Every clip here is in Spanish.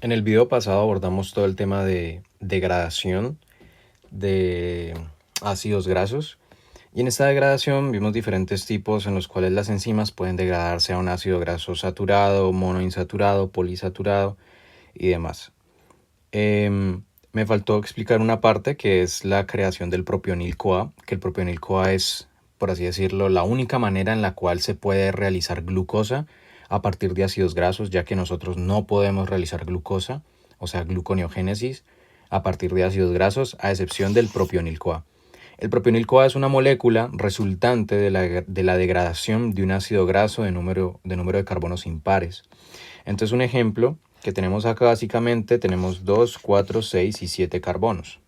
En el video pasado abordamos todo el tema de degradación de ácidos grasos y en esta degradación vimos diferentes tipos en los cuales las enzimas pueden degradarse a un ácido graso saturado, monoinsaturado, polisaturado y demás. Me faltó explicar una parte que es la creación del propionil-CoA, que el propionil-CoA es, por así decirlo, la única manera en la cual se puede realizar glucosa a partir de ácidos grasos, ya que nosotros no podemos realizar glucosa, o sea, gluconeogénesis, a partir de ácidos grasos, a excepción del propionil-CoA. El propionil-CoA es una molécula resultante de la degradación de un ácido graso de número de carbonos impares. Entonces, un ejemplo que tenemos acá, básicamente tenemos 2, 4, 6 y 7 carbonos.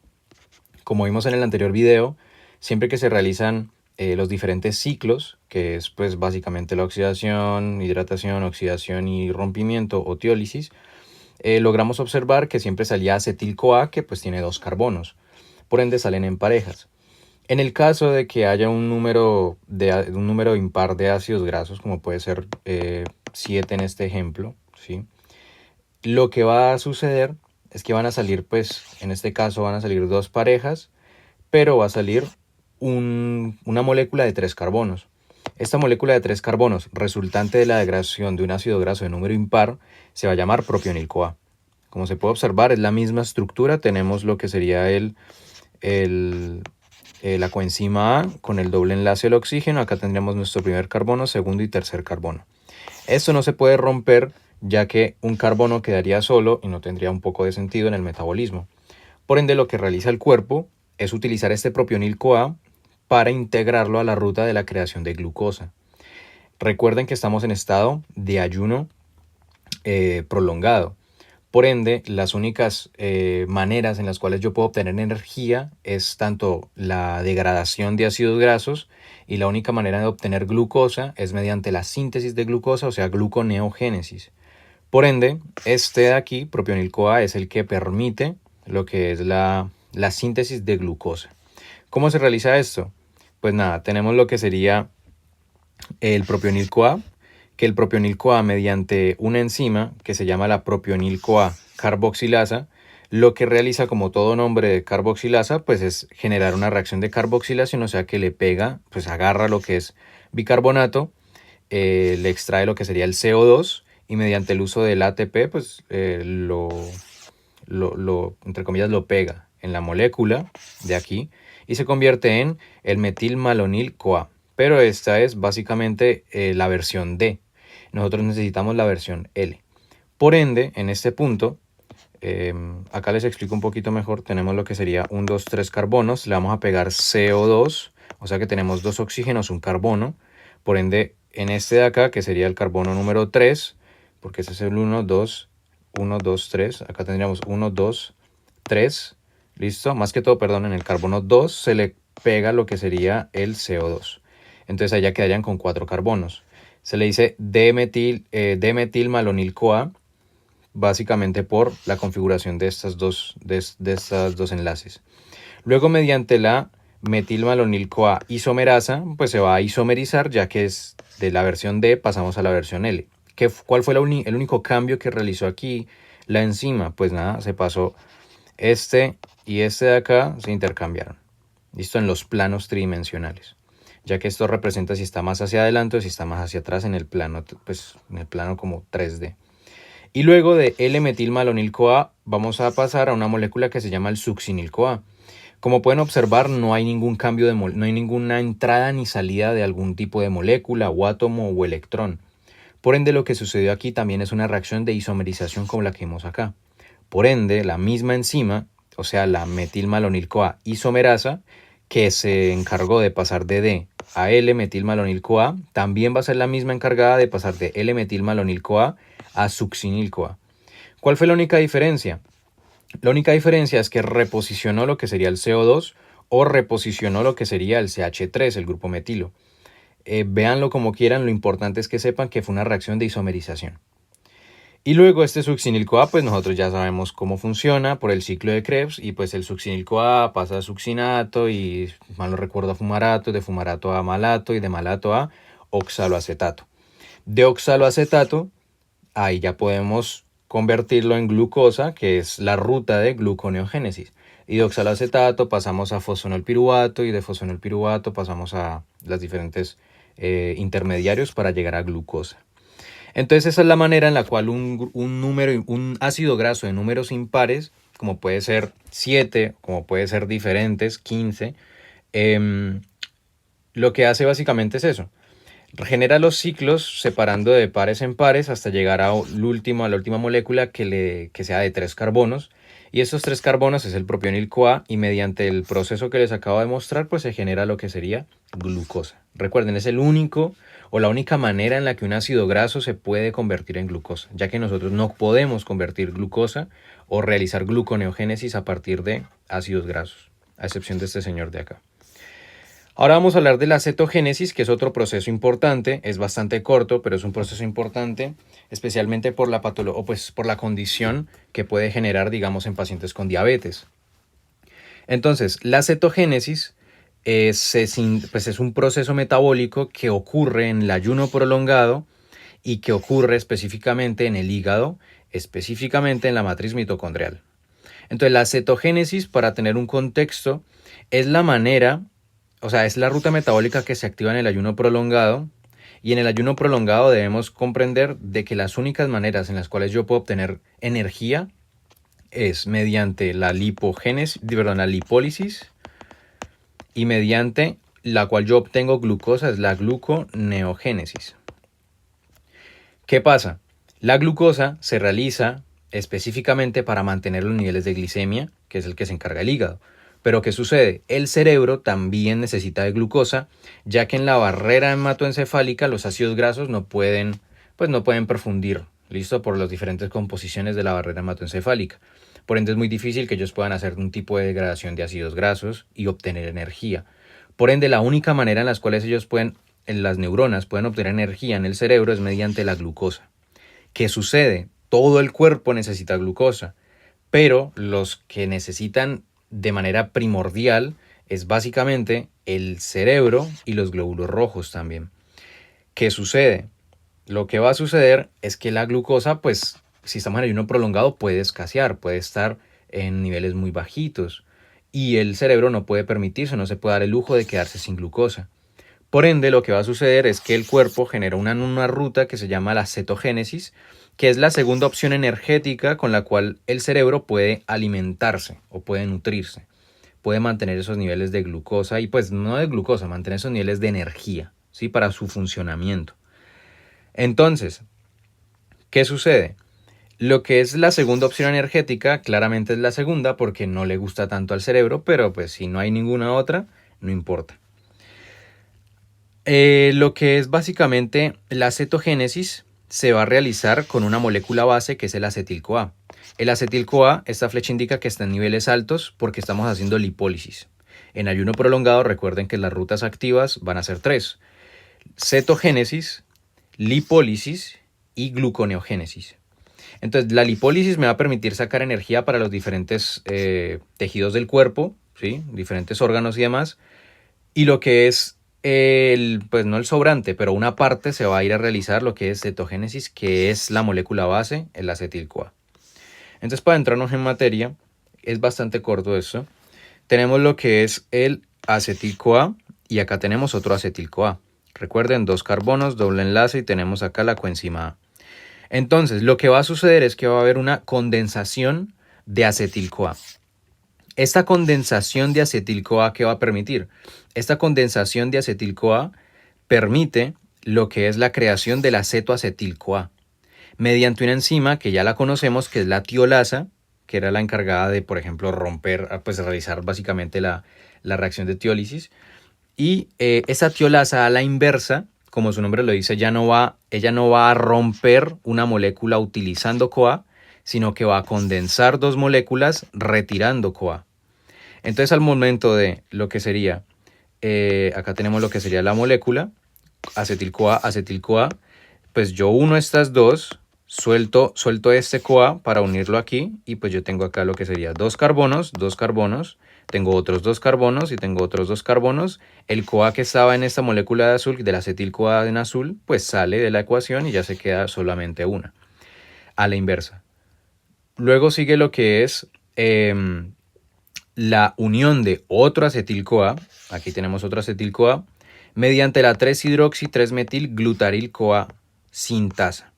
Como vimos en el anterior video, siempre que se realizan los diferentes ciclos, que es pues básicamente la oxidación, hidratación, oxidación y rompimiento o tiólisis, logramos observar que siempre salía acetil-CoA, que pues tiene 2 carbonos, por ende salen en parejas. En el caso de que haya un número impar de ácidos grasos, como puede ser 7 en este ejemplo, ¿sí? Lo que va a suceder es que van a salir, pues, en este caso van a salir 2 parejas, pero va a salir una molécula de 3 carbonos. Esta molécula de 3 carbonos, resultante de la degradación de un ácido graso de número impar, se va a llamar propionil-CoA. Como se puede observar, es la misma estructura. Tenemos lo que sería la coenzima A con el doble enlace del oxígeno. Acá tendríamos nuestro primer carbono, segundo y tercer carbono. Esto no se puede romper, ya que un carbono quedaría solo y no tendría un poco de sentido en el metabolismo. Por ende, lo que realiza el cuerpo es utilizar este propionil-CoA para integrarlo a la ruta de la creación de glucosa. Recuerden que estamos en estado de ayuno prolongado. Por ende, las únicas maneras en las cuales yo puedo obtener energía es tanto la degradación de ácidos grasos, y la única manera de obtener glucosa es mediante la síntesis de glucosa, o sea, gluconeogénesis. Por ende, este de aquí, propionil-CoA, es el que permite lo que es la síntesis de glucosa. ¿Cómo se realiza esto? Pues nada, tenemos lo que sería el propionil-CoA, que el propionil-CoA, mediante una enzima que se llama la propionil-CoA carboxilasa, lo que realiza, como todo nombre de carboxilasa, pues es generar una reacción de carboxilación, o sea que le pega, pues agarra lo que es bicarbonato, le extrae lo que sería el CO2 y mediante el uso del ATP, pues entre comillas, lo pega en la molécula de aquí y se convierte en el metilmalonil-CoA. Pero esta es básicamente la versión D. Nosotros necesitamos la versión L. Por ende, en este punto, acá les explico un poquito mejor, tenemos lo que sería 1, 2, 3 carbonos, le vamos a pegar CO2, o sea que tenemos 2 oxígenos, un carbono. Por ende, en este de acá, que sería el carbono número 3, porque ese es el 1, 2, 1, 2, 3, acá tendríamos 1, 2, 3, listo, más que todo, perdón, en el carbono 2 se le pega lo que sería el CO2. Entonces allá quedarían con 4 carbonos. Se le dice D-metilmalonil-CoA, básicamente por la configuración de estas dos enlaces. Luego, mediante la metilmalonil-CoA isomerasa, pues se va a isomerizar, ya que es de la versión D pasamos a la versión L. ¿Cuál fue el único cambio que realizó aquí la enzima? Pues nada, se pasó este y este de acá, se intercambiaron. Listo, en los planos tridimensionales, ya que esto representa si está más hacia adelante o si está más hacia atrás en el plano, pues en el plano como 3D. Y luego de L-metilmalonil-CoA vamos a pasar a una molécula que se llama el succinil-CoA. Como pueden observar, no hay ningún cambio no hay ninguna entrada ni salida de algún tipo de molécula o átomo o electrón. Por ende, lo que sucedió aquí también es una reacción de isomerización como la que vimos acá. Por ende, la misma enzima, o sea, la metilmalonil-CoA isomerasa, que se encargó de pasar de D a L-metilmalonil-CoA, también va a ser la misma encargada de pasar de L-metilmalonil-CoA a succinil-CoA. ¿Cuál fue la única diferencia? La única diferencia es que reposicionó lo que sería el CO2 o reposicionó lo que sería el CH3, el grupo metilo. Véanlo como quieran, lo importante es que sepan que fue una reacción de isomerización. Y luego este succinil-CoA, pues nosotros ya sabemos cómo funciona por el ciclo de Krebs, y pues el succinil-CoA pasa a succinato y, mal no recuerdo, a fumarato, de fumarato a malato y de malato a oxaloacetato. De oxaloacetato, ahí ya podemos convertirlo en glucosa, que es la ruta de gluconeogénesis. Y de oxaloacetato pasamos a fosfonolpiruvato y de fosfonolpiruvato pasamos a los diferentes intermediarios para llegar a glucosa. Entonces esa es la manera en la cual un ácido graso de números impares, como puede ser 7, como puede ser diferentes, 15, lo que hace básicamente es eso. Genera los ciclos separando de pares en pares hasta llegar a la última molécula que sea de 3 carbonos. Y estos 3 carbonos es el propionil-CoA y mediante el proceso que les acabo de mostrar pues se genera lo que sería glucosa. Recuerden, es el único o la única manera en la que un ácido graso se puede convertir en glucosa, ya que nosotros no podemos convertir glucosa o realizar gluconeogénesis a partir de ácidos grasos, a excepción de este señor de acá. Ahora vamos a hablar de la cetogénesis, que es otro proceso importante, es bastante corto, pero es un proceso importante, especialmente por la por la condición que puede generar, digamos, en pacientes con diabetes. Entonces, la cetogénesis es un proceso metabólico que ocurre en el ayuno prolongado y que ocurre específicamente en el hígado, específicamente en la matriz mitocondrial. Entonces, la cetogénesis, para tener un contexto, es la manera, o sea, es la ruta metabólica que se activa en el ayuno prolongado. Y en el ayuno prolongado debemos comprender de que las únicas maneras en las cuales yo puedo obtener energía es mediante la lipólisis y mediante la cual yo obtengo glucosa, es la gluconeogénesis. ¿Qué pasa? La glucosa se realiza específicamente para mantener los niveles de glicemia, que es el que se encarga el hígado. Pero ¿qué sucede? El cerebro también necesita de glucosa, ya que en la barrera hematoencefálica los ácidos grasos no pueden perfundir, ¿listo? Por las diferentes composiciones de la barrera hematoencefálica. Por ende es muy difícil que ellos puedan hacer un tipo de degradación de ácidos grasos y obtener energía. Por ende, la única manera en las cuales las neuronas pueden obtener energía en el cerebro es mediante la glucosa. ¿Qué sucede? Todo el cuerpo necesita glucosa, pero los que necesitan de manera primordial es básicamente el cerebro y los glóbulos rojos también. ¿Qué sucede? Lo que va a suceder es que la glucosa, pues, si estamos en ayuno prolongado, puede escasear, puede estar en niveles muy bajitos y el cerebro no puede permitirse, no se puede dar el lujo de quedarse sin glucosa. Por ende, lo que va a suceder es que el cuerpo genera una ruta que se llama la cetogénesis, que es la segunda opción energética con la cual el cerebro puede alimentarse o puede nutrirse. Puede mantener esos niveles de glucosa y pues no de glucosa, mantener esos niveles de energía, ¿sí? Para su funcionamiento. Entonces, ¿qué sucede? Lo que es la segunda opción energética claramente es la segunda porque no le gusta tanto al cerebro, pero pues si no hay ninguna otra, no importa. Lo que es básicamente la cetogénesis se va a realizar con una molécula base que es el acetil-CoA. El acetil-CoA, esta flecha indica que está en niveles altos porque estamos haciendo lipólisis. En ayuno prolongado recuerden que las rutas activas van a ser 3. Cetogénesis, lipólisis y gluconeogénesis. Entonces la lipólisis me va a permitir sacar energía para los diferentes tejidos del cuerpo, ¿sí? Diferentes órganos y demás. Y lo que es pues no el sobrante, pero una parte se va a ir a realizar lo que es cetogénesis, que es la molécula base, el acetil-CoA. Entonces, para entrarnos en materia, es bastante corto esto. Tenemos lo que es el acetil-CoA y acá tenemos otro acetil-CoA. Recuerden, 2 carbonos, doble enlace y tenemos acá la coenzima A. Entonces, lo que va a suceder es que va a haber una condensación de acetil-CoA. Esta condensación de acetil-CoA, ¿qué va a permitir? Esta condensación de acetil-CoA permite lo que es la creación del acetoacetil-CoA mediante una enzima que ya la conocemos, que es la tiolasa, que era la encargada de, por ejemplo, pues realizar básicamente la reacción de tiólisis. Y esa tiolasa a la inversa, como su nombre lo dice, ella no va a romper una molécula utilizando CoA, sino que va a condensar 2 moléculas retirando CoA. Entonces al momento de lo que sería, acá tenemos lo que sería la molécula, acetil-CoA, pues yo uno estas dos, suelto este CoA para unirlo aquí y pues yo tengo acá lo que sería 2 carbonos, tengo otros 2 carbonos y tengo otros 2 carbonos. El CoA que estaba en esta molécula de azul, del acetil-CoA en azul, pues sale de la ecuación y ya se queda solamente una. A la inversa. Luego sigue lo que es la unión de otro acetil-CoA, aquí tenemos otro acetil-CoA, mediante la 3-hidroxi-3-metil-glutaril-CoA sintasa.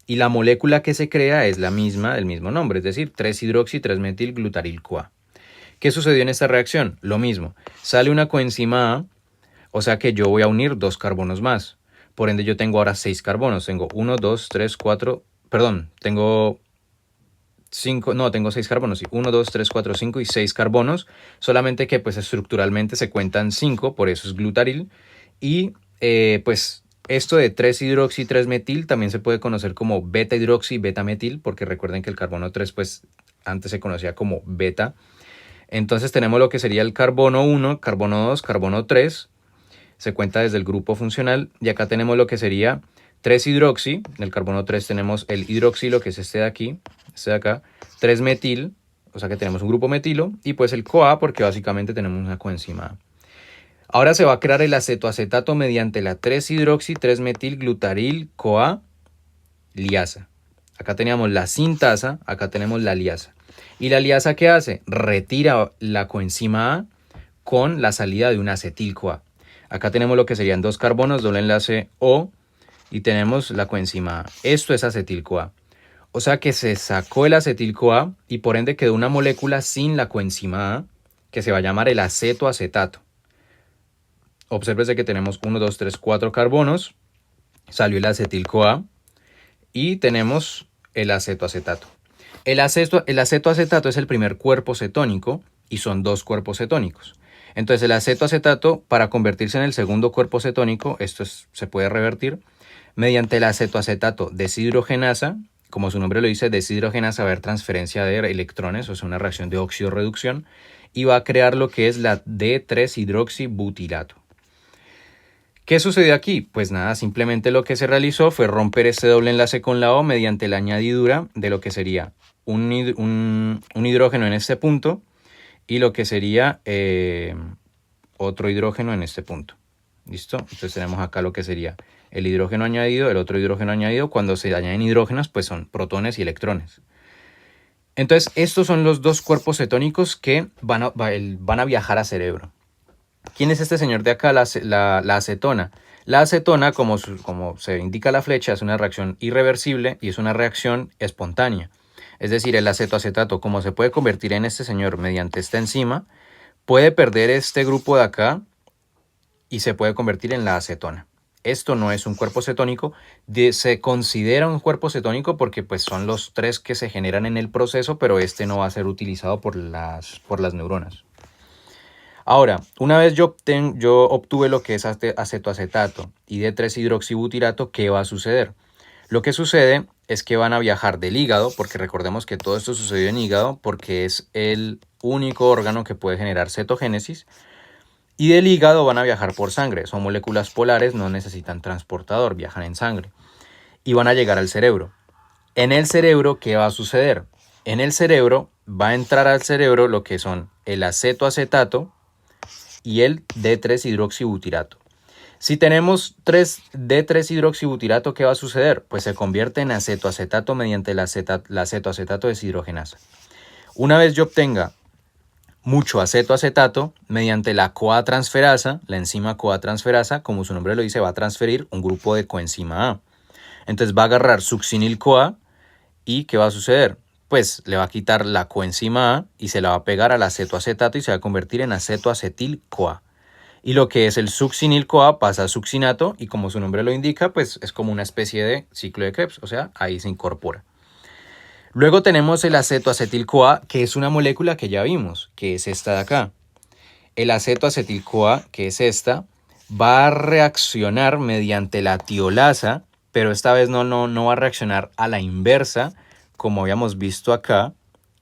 Y la molécula que se crea es la misma, del mismo nombre, es decir, 3-hidroxi-3-metil-glutaril-CoA. ¿Qué sucedió en esta reacción? Lo mismo, sale una coenzima A, o sea que yo voy a unir 2 carbonos más. Por ende yo tengo ahora 6 carbonos, tengo 1, 2, 3, 4, perdón, tengo 5, no, tengo 6 carbonos, sí. 1, 2, 3, 4, 5 y 6 carbonos, solamente que pues estructuralmente se cuentan 5, por eso es glutaril, y pues esto de 3-hidroxi-3-metil también se puede conocer como beta-hidroxi, beta-metil, porque recuerden que el carbono 3 pues antes se conocía como beta. Entonces tenemos lo que sería el carbono 1, carbono 2, carbono 3, se cuenta desde el grupo funcional, y acá tenemos lo que sería 3-hidroxi, en el carbono 3 tenemos el hidroxilo, que es este de aquí, este de acá, 3-metil, o sea que tenemos un grupo metilo, y pues el CoA, porque básicamente tenemos una coenzima A. Ahora se va a crear el acetoacetato mediante la 3-hidroxi-3-metil-glutaril-CoA liasa. Acá teníamos la sintasa, acá tenemos la liasa. ¿Y la liasa qué hace? Retira la coenzima A con la salida de un acetil-CoA. Acá tenemos lo que serían 2 carbonos, doble enlace O, y tenemos la coenzima A. Esto es acetil-CoA. O sea que se sacó el acetil-CoA y por ende quedó una molécula sin la coenzima A, que se va a llamar el acetoacetato. Obsérvese que tenemos 1, 2, 3, 4 carbonos, salió el acetil-CoA y tenemos el acetoacetato. El acetoacetato es el primer cuerpo cetónico y son 2 cuerpos cetónicos. Entonces el acetoacetato, para convertirse en el segundo cuerpo cetónico, se puede revertir mediante el acetoacetato deshidrogenasa. Como su nombre lo dice, deshidrogenasa va a haber transferencia de electrones, o sea, una reacción de óxido-reducción, y va a crear lo que es la D3-hidroxibutilato. ¿Qué sucedió aquí? Pues nada, simplemente lo que se realizó fue romper este doble enlace con la O mediante la añadidura de lo que sería un hidrógeno en este punto y lo que sería otro hidrógeno en este punto. ¿Listo? Entonces tenemos acá lo que sería el hidrógeno añadido, el otro hidrógeno añadido. Cuando se añaden hidrógenos, pues son protones y electrones. Entonces estos son los 2 cuerpos cetónicos que van a viajar a cerebro. ¿Quién es este señor de acá? La acetona. La acetona, como se indica la flecha, es una reacción irreversible y es una reacción espontánea. Es decir, el acetoacetato, como se puede convertir en este señor mediante esta enzima, puede perder este grupo de acá y se puede convertir en la acetona. Esto no es un cuerpo cetónico, se considera un cuerpo cetónico porque pues, son los 3 que se generan en el proceso, pero este no va a ser utilizado por las neuronas. Ahora, una vez yo obtuve lo que es acetoacetato y D3-hidroxibutirato, ¿qué va a suceder? Lo que sucede es que van a viajar del hígado, porque recordemos que todo esto sucedió en hígado, porque es el único órgano que puede generar cetogénesis, y del hígado van a viajar por sangre. Son moléculas polares, no necesitan transportador, viajan en sangre, y van a llegar al cerebro. En el cerebro, ¿qué va a suceder? En el cerebro va a entrar al cerebro lo que son el acetoacetato y el D3-hidroxibutirato. Si tenemos D3-hidroxibutirato, ¿qué va a suceder? Pues se convierte en acetoacetato mediante la acetoacetato deshidrogenasa. Una vez yo obtenga mucho acetoacetato, mediante la CoA transferasa, la enzima CoA transferasa, como su nombre lo dice, va a transferir un grupo de coenzima A. Entonces va a agarrar succinil CoA y ¿qué va a suceder? Pues le va a quitar la coenzima A y se la va a pegar al acetoacetato y se va a convertir en acetoacetil-CoA. Y lo que es el succinil-CoA pasa a succinato y como su nombre lo indica, pues es como una especie de ciclo de Krebs, o sea, ahí se incorpora. Luego tenemos el acetoacetil-CoA, que es una molécula que ya vimos, que es esta de acá. El acetoacetil-CoA, que es esta, va a reaccionar mediante la tiolasa, pero esta vez no va a reaccionar a la inversa, como habíamos visto acá,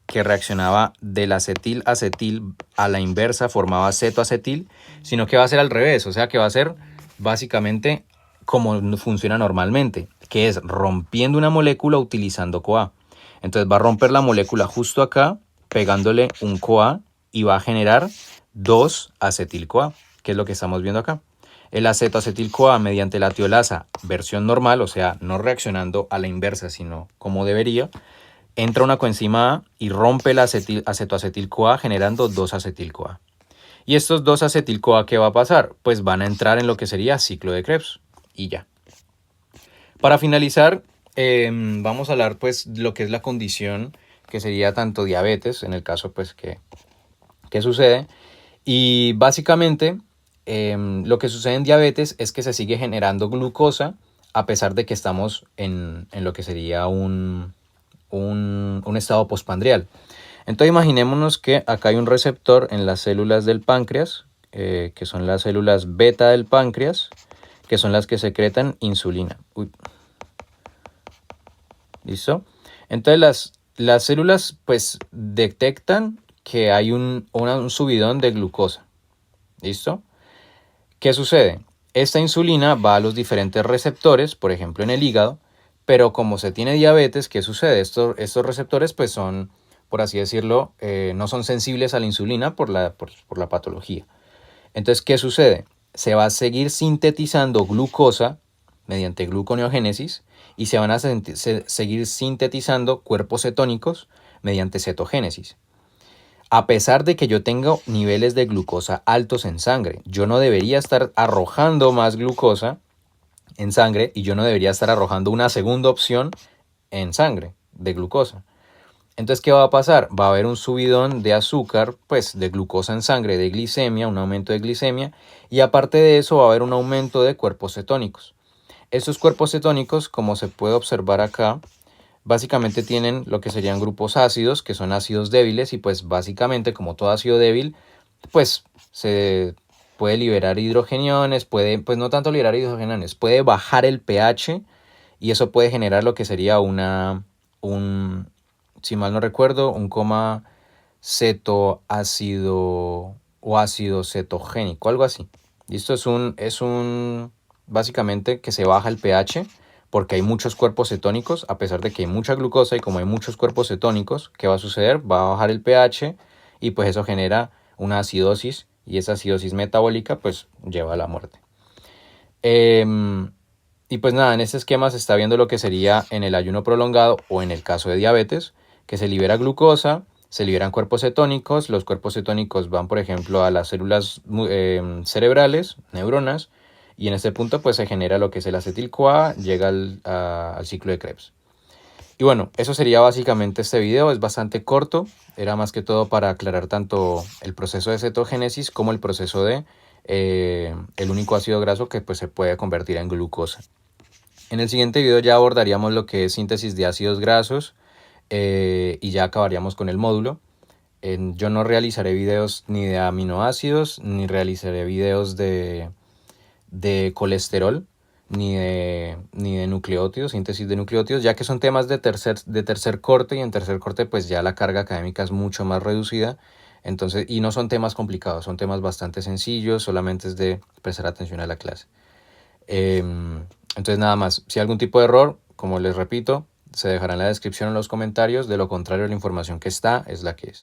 que reaccionaba del acetil-acetil a la inversa, formaba acetoacetil, sino que va a ser al revés, o sea que va a ser básicamente como funciona normalmente, que es rompiendo una molécula utilizando CoA. Entonces va a romper la molécula justo acá, pegándole un CoA y va a generar 2-acetil-CoA, que es lo que estamos viendo acá. El acetoacetil-CoA mediante la tiolasa versión normal, o sea, no reaccionando a la inversa, sino como debería, entra una coenzima A y rompe la acetoacetil-CoA generando 2-acetil-CoA. Y estos 2-acetil-CoA, ¿qué va a pasar? Pues van a entrar en lo que sería ciclo de Krebs y ya. Para finalizar, vamos a hablar pues lo que es la condición que sería tanto diabetes, en el caso pues que sucede. Y básicamente lo que sucede en diabetes es que se sigue generando glucosa a pesar de que estamos en lo que sería un estado postpandrial. Entonces imaginémonos que acá hay un receptor en las células del páncreas, que son las células beta del páncreas, que son las que secretan insulina. Uy. ¿Listo? Entonces las células pues detectan que hay un subidón de glucosa. ¿Listo? ¿Qué sucede? Esta insulina va a los diferentes receptores, por ejemplo en el hígado, pero como se tiene diabetes, ¿qué sucede? Estos receptores pues son, por así decirlo, no son sensibles a la insulina por la patología. Entonces, ¿qué sucede? Se va a seguir sintetizando glucosa mediante gluconeogénesis y se van a seguir sintetizando cuerpos cetónicos mediante cetogénesis. A pesar de que yo tengo niveles de glucosa altos en sangre, yo no debería estar arrojando más glucosa en sangre y yo no debería estar arrojando una segunda opción en sangre de glucosa. Entonces, ¿qué va a pasar? Va a haber un subidón de azúcar, pues de glucosa en sangre, de glicemia, un aumento de glicemia, y aparte de eso va a haber un aumento de cuerpos cetónicos. Estos cuerpos cetónicos, como se puede observar acá, básicamente tienen lo que serían grupos ácidos, que son ácidos débiles, y pues básicamente como todo ácido débil, pues se puede liberar hidrogeniones, pues no tanto liberar hidrogeniones, puede bajar el pH y eso puede generar lo que sería si mal no recuerdo, un coma cetoácido o ácido cetogénico, algo así. Esto es un básicamente que se baja el pH porque hay muchos cuerpos cetónicos, a pesar de que hay mucha glucosa y como hay muchos cuerpos cetónicos, ¿qué va a suceder? Va a bajar el pH y pues eso genera una acidosis y esa acidosis metabólica pues lleva a la muerte. Y pues nada, en este esquema se está viendo lo que sería en el ayuno prolongado o en el caso de diabetes, que se libera glucosa, se liberan cuerpos cetónicos, los cuerpos cetónicos van por ejemplo a las células cerebrales, neuronas, y en este punto pues se genera lo que es el acetil-CoA, llega al ciclo de Krebs. Y bueno, eso sería básicamente este video, es bastante corto, era más que todo para aclarar tanto el proceso de cetogénesis como el proceso de el único ácido graso que pues se puede convertir en glucosa. En el siguiente video ya abordaríamos lo que es síntesis de ácidos grasos y ya acabaríamos con el módulo. Yo no realizaré videos ni de aminoácidos, ni realizaré videos de colesterol, ni de nucleótidos, síntesis de nucleótidos, ya que son temas de tercer corte, y en tercer corte pues ya la carga académica es mucho más reducida. Entonces, y no son temas complicados, son temas bastante sencillos, solamente es de prestar atención a la clase. Entonces nada más, si hay algún tipo de error, como les repito, se dejará en la descripción o en los comentarios, de lo contrario la información que está es la que es.